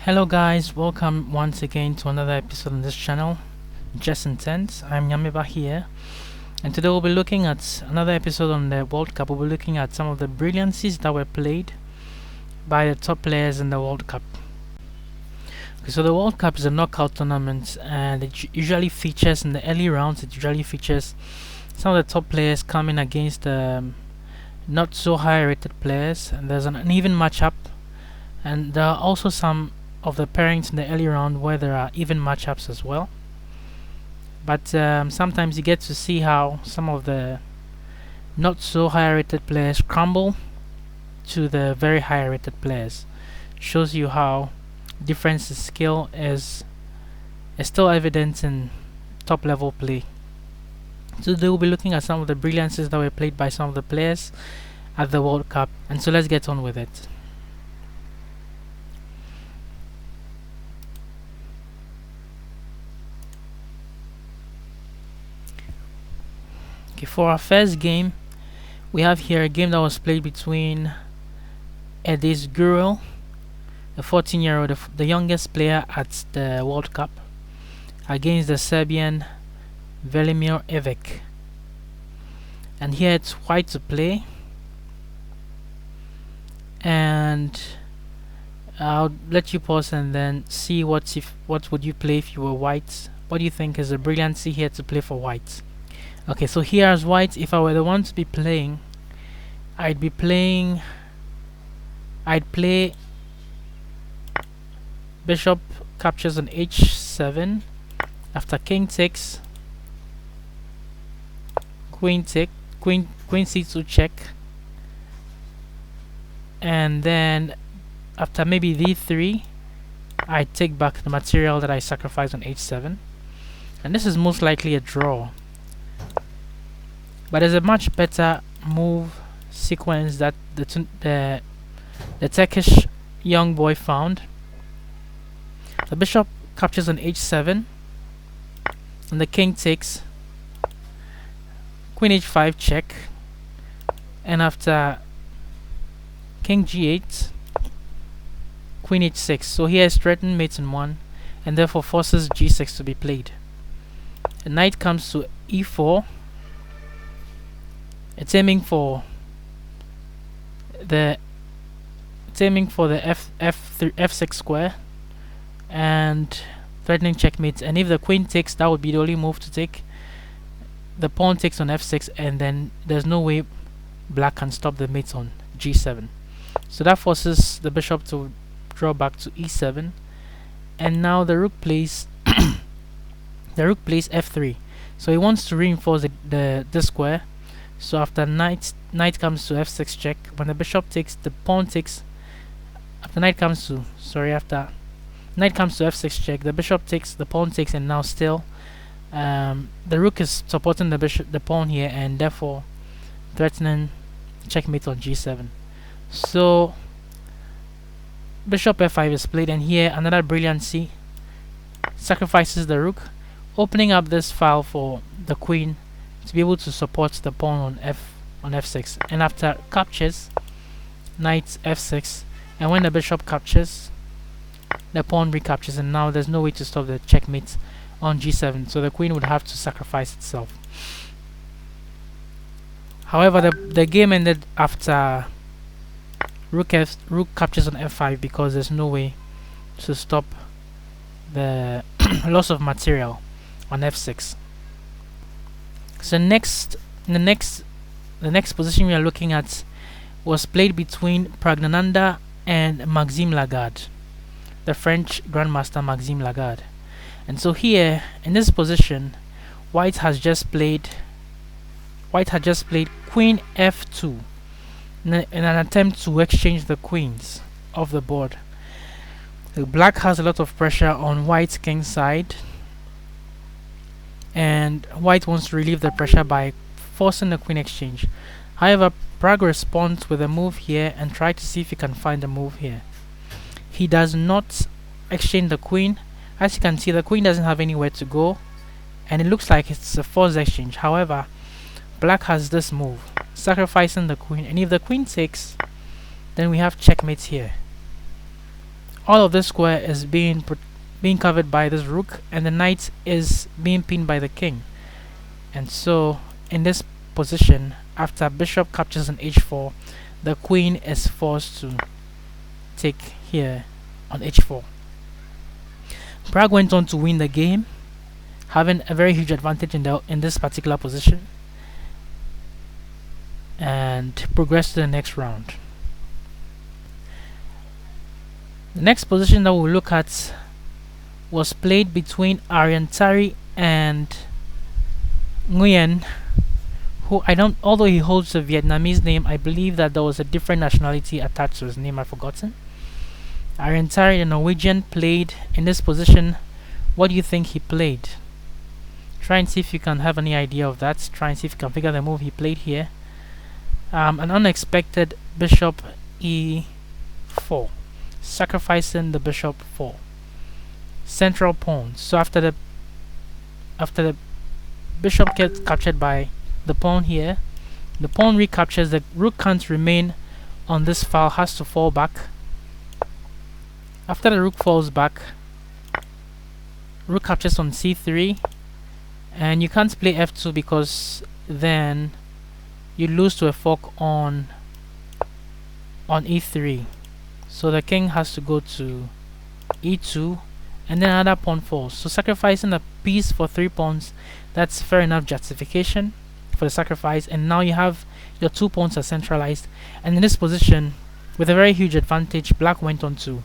Hello guys, welcome once again to another episode on this channel, Just Intense. I'm Yamiba here, and today we'll be looking at another episode on the World Cup. We'll be looking at some of the brilliancies that were played by the top players in the World Cup. Okay, so the World Cup is a knockout tournament, and it usually features in the early rounds. It usually features some of the top players coming against not so high rated players, and there's an uneven matchup. And there are also some of the pairings in the early round where there are even matchups as well. But sometimes you get to see how some of the not so high rated players crumble to the very high rated players. Shows you how difference in skill is still evident in top level play. So they will be looking at some of the brilliances that were played by some of the players at the World Cup, and so let's get on with it. Okay, for our first game, we have here a game that was played between Edis Gurel, the 14-year-old, the youngest player at the World Cup, against the Serbian Velimir Evek. And here it's white to play, and I'll let you pause and then see what would you play if you were white. What do you think is a brilliancy here to play for white? Okay, so here as white, if I were the one to be playing, I'd play bishop captures on h7. After king takes, queen c2 check, and then after maybe d3, I take back the material that I sacrificed on h7, and this is most likely a draw. But there's a much better move sequence that the Turkish young boy found. The bishop captures on h7, and the king takes, queen h5 check, and after king g8, queen h6. So here is threatened mate in 1, and therefore forces g6 to be played. The knight comes to e4. It's aiming for the f6 square and threatening checkmate. And if the queen takes, that would be the only move to take. The pawn takes on f6, and then there's no way black can stop the mate on g7. So that forces the bishop to draw back to e7, and now the rook plays the rook plays f3. So he wants to reinforce the square. So after knight comes to f6 check, when the bishop takes, the pawn takes. After knight comes to f6 check, the bishop takes, the pawn takes, and now still the rook is supporting the pawn here, and therefore threatening checkmate on g7. So bishop f5 is played, and here another brilliancy sacrifices the rook, opening up this file for the queen to be able to support the pawn on f6. And after captures, knight f6, and when the bishop captures, the pawn recaptures, and now there's no way to stop the checkmate on g7, so the queen would have to sacrifice itself. However, the game ended after rook captures on f5, because there's no way to stop the loss of material on f6. So the next position we are looking at was played between Pragnananda and Maxime Lagarde, the French Grandmaster Maxime Lagarde. And so here in this position, white had just played queen f2 in an attempt to exchange the queens off the board. Black has a lot of pressure on white's king side, and white wants to relieve the pressure by forcing the queen exchange. However, Prague responds with a move here and try to see if he can find a move here. He does not exchange the queen. As you can see, the queen doesn't have anywhere to go, and it looks like it's a forced exchange. However, black has this move, sacrificing the queen, and if the queen takes, then we have checkmate here. all of this square is being covered by this rook, and the knight is being pinned by the king. And so in this position, after bishop captures on h4, the queen is forced to take here on h4. Bragg went on to win the game, having a very huge advantage in this particular position, and progressed to the next round. The next position that we'll look at was played between Ariantari and Nguyen, who although he holds a Vietnamese name, I believe that there was a different nationality attached to his name. I've forgotten. Ariantari, the Norwegian, played in this position. What do you think he played? Try and see if you can have any idea of that. Try and see if you can figure the move he played here. An unexpected bishop e4, sacrificing the bishop 4 central pawn. So after the bishop gets captured by the pawn here, the pawn recaptures. The rook can't remain on this file, has to fall back. After the rook falls back, rook captures on c3, and you can't play f2 because then you lose to a fork on e3. So the king has to go to e2, and then another pawn falls. So sacrificing a piece for 3 pawns, that's fair enough justification for the sacrifice. And now you have your 2 pawns are centralized, and in this position, with a very huge advantage, black went on to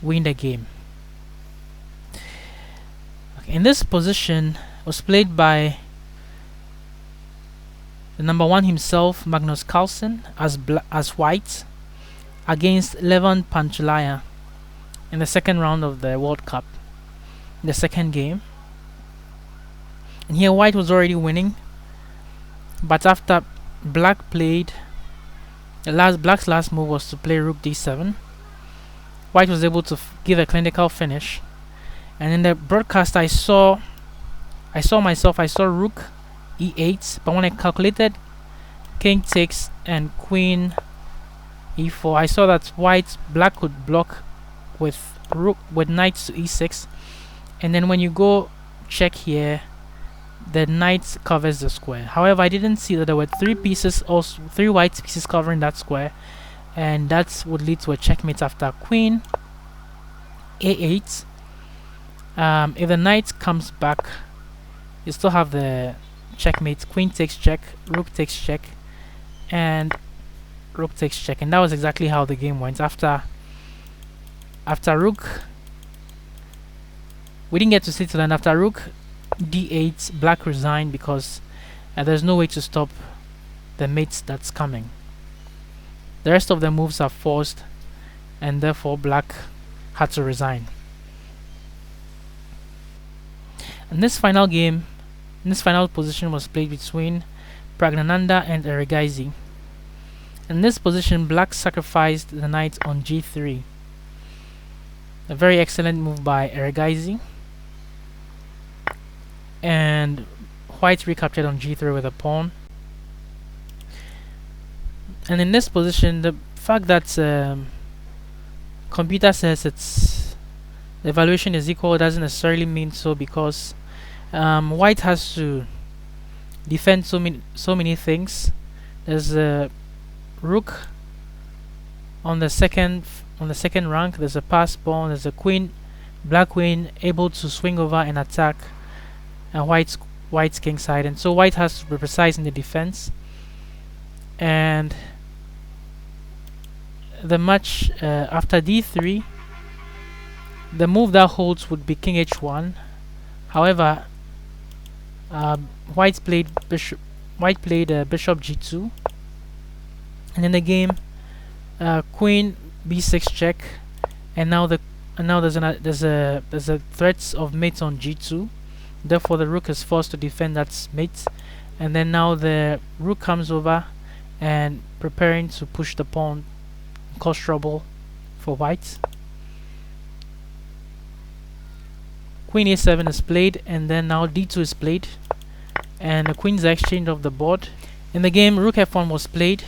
win the game. Okay, in this position was played by the number 1 himself, Magnus Carlsen, as white, against Levon Panchalaya in the second round of the World Cup, in the second game. And here white was already winning, but after black played, black's last move was to play rook d7. White was able to give a clinical finish, and in the broadcast I saw rook e8, but when I calculated king takes and queen e4, I saw that black could block with knight to e6, and then when you go check here, the knight covers the square. However, I didn't see that there were 3 white pieces covering that square, and that would lead to a checkmate after queen a8. If the knight comes back, you still have the checkmate. Queen takes check, rook takes check, and rook takes check. And that was exactly how the game went. After rook, we didn't get to see to land. After rook d8, black resigned because there's no way to stop the mate that's coming. The rest of the moves are forced, and therefore black had to resign. And this final position was played between Pragnananda and Erigaisi. In this position, black sacrificed the knight on g3. A very excellent move by Erigaisi. And white recaptured on g3 with a pawn. And in this position, the fact that computer says the evaluation is equal doesn't necessarily mean so, because white has to defend so many things. There's a rook on the second rank. There's a pass pawn. There's a queen, black queen, able to swing over and attack white's king side, and so white has to be precise in the defense. And the match after d3, the move that holds would be king h1. However, white played bishop g2, and in the game, queen b6 check, and now there's a threat of mate on g2. Therefore, the rook is forced to defend that mate, and then now the rook comes over and preparing to push the pawn, cause trouble for white. Queen a7 is played, and then now d2 is played, and the queens are exchanged off the board. In the game, rook f1 was played,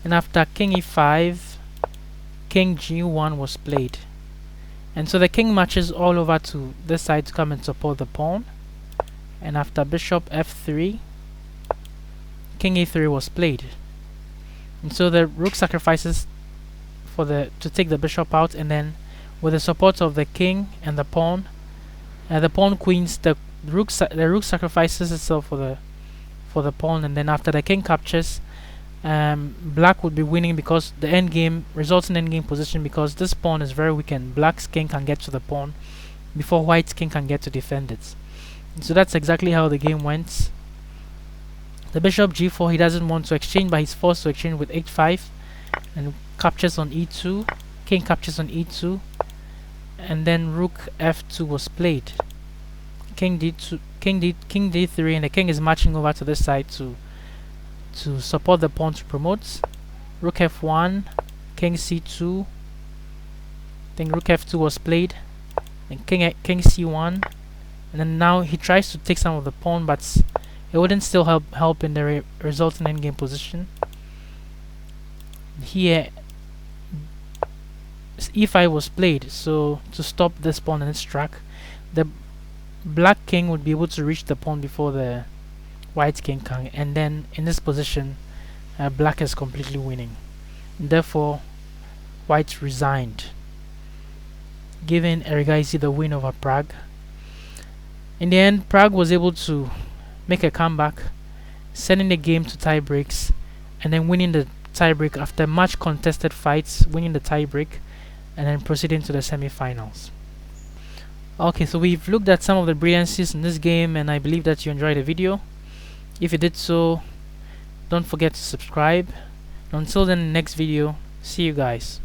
and after king e5, king g1 was played. And so the king marches all over to this side to come and support the pawn. And after bishop f3, king a3 was played. And so the rook sacrifices to take the bishop out, and then with the support of the king and the pawn queens, the rook sacrifices itself for the pawn, and then after the king captures, black would be winning because the endgame results in endgame position, because this pawn is very weak and black's king can get to the pawn before white's king can get to defend it. And so that's exactly how the game went. The bishop g4, he doesn't want to exchange, but he's forced to exchange with h5 and captures on e2, king captures on e2, and then rook f2 was played. King d2, king d3, and the king is marching over to this side to support the pawn to promote. Rook f1, king c2, then rook f2 was played, and king c1, and then now he tries to take some of the pawn, but it wouldn't still help in the resulting endgame position. Here e5 was played, so to stop this pawn in its track, the black king would be able to reach the pawn before the white king can, and then in this position black is completely winning. Therefore white resigned, giving Erigaisi the win over Prague. In the end, Prague was able to make a comeback, sending the game to tie breaks, and then winning the tiebreak after much contested fights, winning the tiebreak, and then proceeding to the semi-finals. Okay, so we've looked at some of the brilliancies in this game, and I believe that you enjoyed the video. If you did so, don't forget to subscribe. Until then, next video, see you guys.